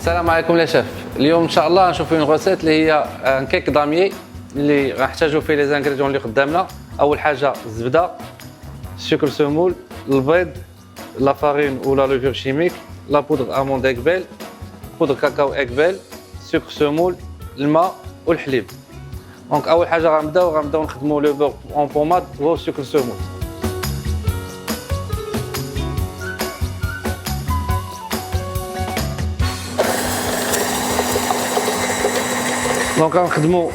السلام عليكم يا شيف. اليوم ان شاء الله نشوف اون غوسيت اللي هي ان كيك داميي اللي غنحتاجو فيه لي زانغريديون اللي قدامنا. اول حاجه الزبده، السكر سمول، البيض، لا فارين ولا لوفور شيميك، لا بودر اموند اكبيل، بودر كاكاو اكبيل، سكر سمول، الماء والحليب. دونك اول حاجه غنبداو نخدموا لو بور اون بوماد وهو السكر سمول. دونك غنخدموا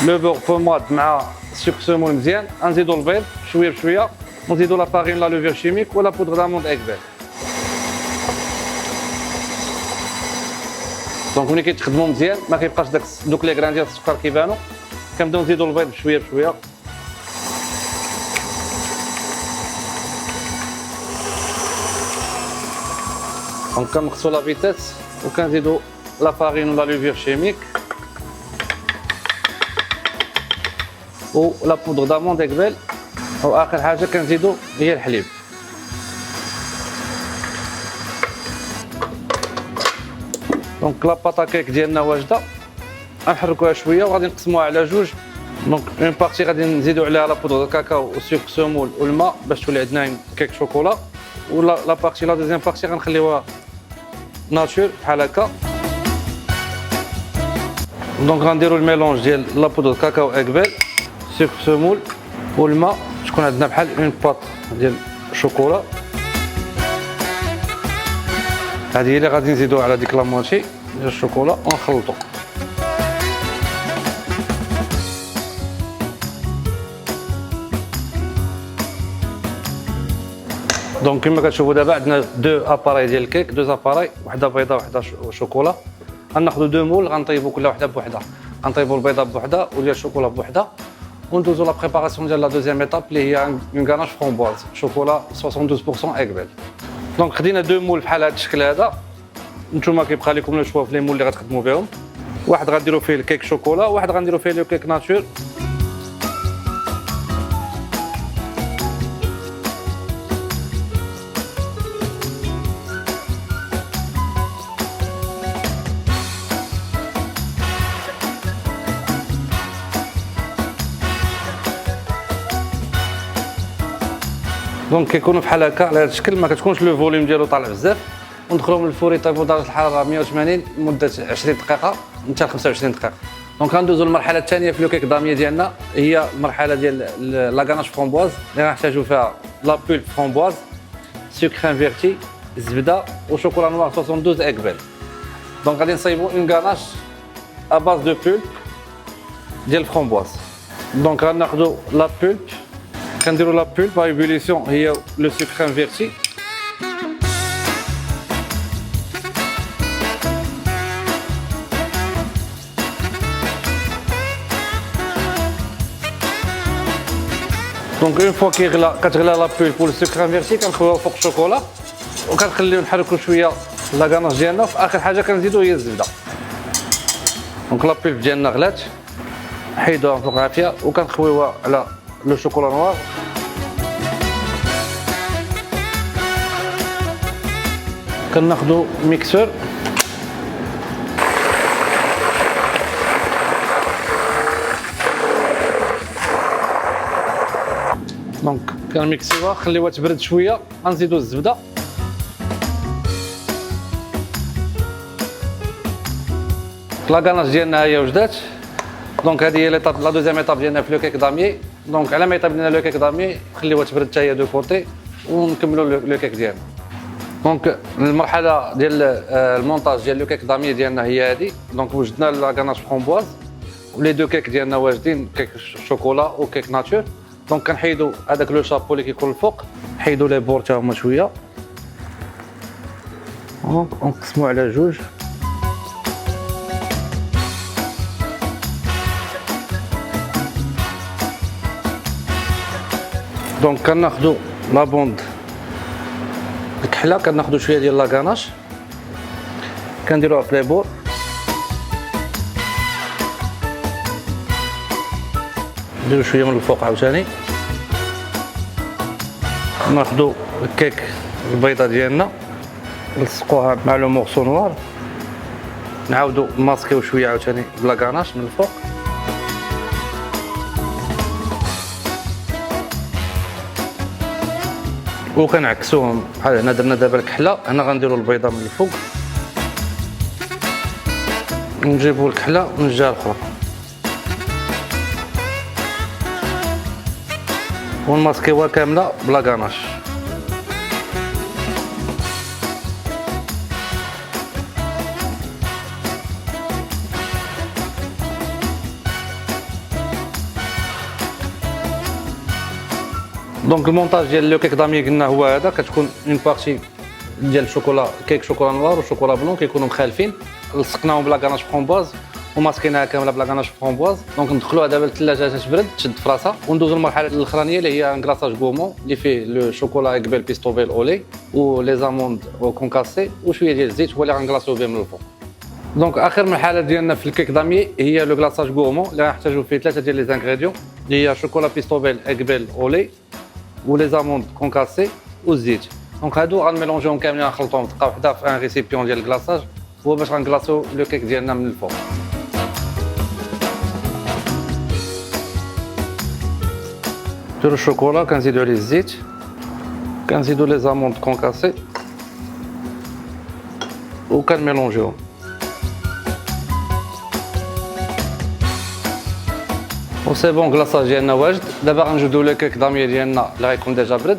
لو بور بوماد مع السكر سمول مزيان، غنزيدوا البيض شويه بشويه، ونزيدوا لا فارين لا لوفور شيميك ولا بودر داموند اكبيل. دونك ملي كيتخدموا مزيان ما كيبقاش دوك لي غران ديال السكر كيبانوا، كنبداو نزيدوا البيض بشويه بشويه. دونك كنقصوا لا فيتاس وكنزيدوا لا فارين ولا لوفور شيميك و لا بودر داموند اكبيل، واخر حاجه كنزيدوا هي الحليب. دونك لا باطا كيك ديالنا واجده، غنحركوها شويه وغادي نقسموها على جوج. دونك اون بارتي غادي نزيدوا عليها لا بودر كاكاو والسكر سمول والماء باش تولي عندنا كيك شوكولا، ولا لا بارتي لا دوزيام بارتي غنخليوها ناتور بحال هكا. دونك غنديروا الميلونج ديال لا بودر كاكاو اكبيل، سكر سمول والماء، تكون عندنا بحال اون باط ديال الشوكولا. هذه هي اللي غادي نزيدوها على ديك لا موتي ديال الشوكولا ونخلطو. دونك كما كتشوفوا دابا عندنا دو اباراي ديال الكيك، دو زاباراي، وحده بيضاء وحده شوكولا. غناخذوا دو مول غنطيبوا كل وحده بوحده، غنطيبوا البيضاء بوحده وديال الشوكولا بوحده، وندوزو لا بريباراسيون ديال لا دوزيام ايطاب اللي هي اون غاناش فرومبواز شوكولا 72% اكبل. دونك خدينا دو مول بحال هذا الشكل هذا، نتوما كيبقى لكم لو شوا في لي مول اللي غتخدموا بهم. واحد غنديروا فيه الكيك شوكولا، واحد غنديروا فيه لو كيك ناتور. دونك كيكونوا بحال هكا على هذا الشكل، ما كتكونش لو فوليوم ديالو طالع بزاف، وندخلوهم للفور يطيبوا درجه الحراره 180 لمده 20 دقيقه حتى 25 دقيقه. دونك غندوزو للمرحله الثانيه في لو كيك دامي ديالنا، هي المرحله ديال لا غاناش فرامبواز اللي غنحتاجو فيها لا بولب فرامبواز، سكر انفيرتي، الزبده وشوكولا نوار 72 اكبل. دونك غادي نصايبو اون غاناش ا باز دو بولب ديال الفرامبواز. دونك غناخدو لا بولب، كنديروا لا بولب ا ايبوليسيون هي لو سكر انفيرتي. دونك اون فوا كتغلى لا بولب والسكر انفيرتي كنخويوها فوق الشوكولا وكنخليو نحركو شويه لا غاناش ديالنا، وفي اخر حاجه كنزيدو هي الزبده. دونك لا بولب ديالنا غلات، نحيدوها فوق عافيه وكنخويوها على لو شوكولا نوار. كناخدو ميكسور دونك كنميكسيوها، خليوها تبرد شويه، غنزيدو الزبده. لا غاناش ديالنا هي وجدات. دونك هذه هي ليطاب لا دوزيام ايطاب ديالنا في لو كيك دامي. دونك على ما يطيب لنا لو كيك دامي خليوها تبرد حتى هي دو كوتي ونكملوا لو كيك ديالنا. دونك المرحله ديال المونتاج ديال لو كيك دامي ديالنا هي هذه. دونك وجدنا لا غاناش فرامبواز ولي دو كيك ديالنا واجدين، كيك شوكولا وكيك ناتور. دونك كنحيدوا هذاك لو شابو اللي كيكون الفوق، نحيدوا لي بور تا هما شويه، دونك نقسموا على جوج. دونك كناخذوا لا بوند الكحله، كناخذوا شويه ديال لا غاناش كنديروها في لي بور، نديرو شويه من الفوق عاوتاني. ناخذوا الكيك البيضه ديالنا نلصقوها مع لو مورسو نوار نعاودو ماسكيو شويه عاوتاني بلا كاناش من الفوق. وكنعكسوهم بحال هنا درنا دابا الكحله، هنا غنديروا البيضه من الفوق ونجيبوا الكحله من الجهه الاخرى ونماسكيوها كامله بلا كاناش. دونك المونتاج ديال لو كيك دامي قلنا هو هذا، كتكون اون بارتي ديال الشوكولا كيك شوكولا نوار وشوكولا بلون كيكونوا مخالفين، لصقناهم بلا كاناش فرومبواز وماسكيناها كامله بلا كاناش فرومبواز. دونك ندخلوها دابا للثلاجه تتبرد تشد في راسها، وندوزو للمرحله الاخرانيه اللي هي ان كلاصاج غومون اللي فيه لو شوكولا قبل بيستوبيل اولي و لي زاموند كونكاسي وشويه ديال الزيت هو اللي غنكلاصيو به من الفوق. دونك اخر مرحله ديالنا في الكيك دامي هي لو كلاصاج غومون اللي غنحتاجو فيه ثلاثه ديال لي زانغريديون اللي هي شوكولا بيستوبيل قبل اولي ولي زاموند كونكاسي والزيت. دونك هادو غنميلونجيهم كاملين نخلطوهم دقه وحده في ان ريسيبيون ديال الكلاصاج هو باش غنكلاصيو لو كيك ديالنا من الفوق. نديرو الشوكولا كنزيدو عليه الزيت، كنزيدو لي زاموند كونكاسي وكنميلونجيهم. وسي بون كلاصاج ديالنا واجد. دابا غنجبدو لو كيك دامي ديالنا اللي غيكون ديجا برد،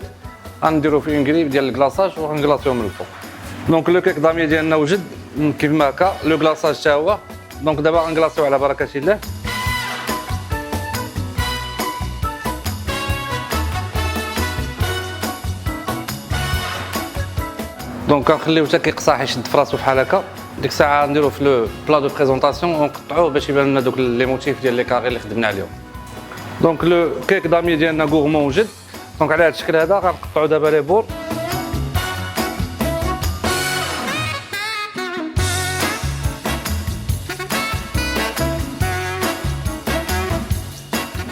غنديرو فيه اون كريب ديال الكلاصاج وغنكلاصيو من الفوق. دونك لو كيك دامي ديالنا وجد كيف ما هكا، لو كلاصاج حتى هو. دونك دابا غنكلاصيو على بركه الله. دونك كنخليوه حتى كيقصاح يشد في راسو بحال هكا، ديك الساعه نديروه في لو بلا دو بريزونطاسيون ونقطعوه باش يبان لنا دوك لي موتيف ديال لي كاري اللي خدمنا عليهم. دونك لو كيك دامي ديالنا غورمون وجد. دونك على هذا الشكل هذا غنقطعوا دابا لي بور.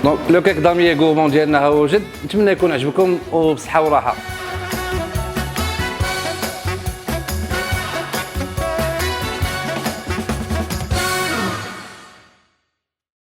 دونك لو كيك دامي غورمون ديالنا ها هو وجد. نتمنى يكون عجبكم وبصحه وراحه.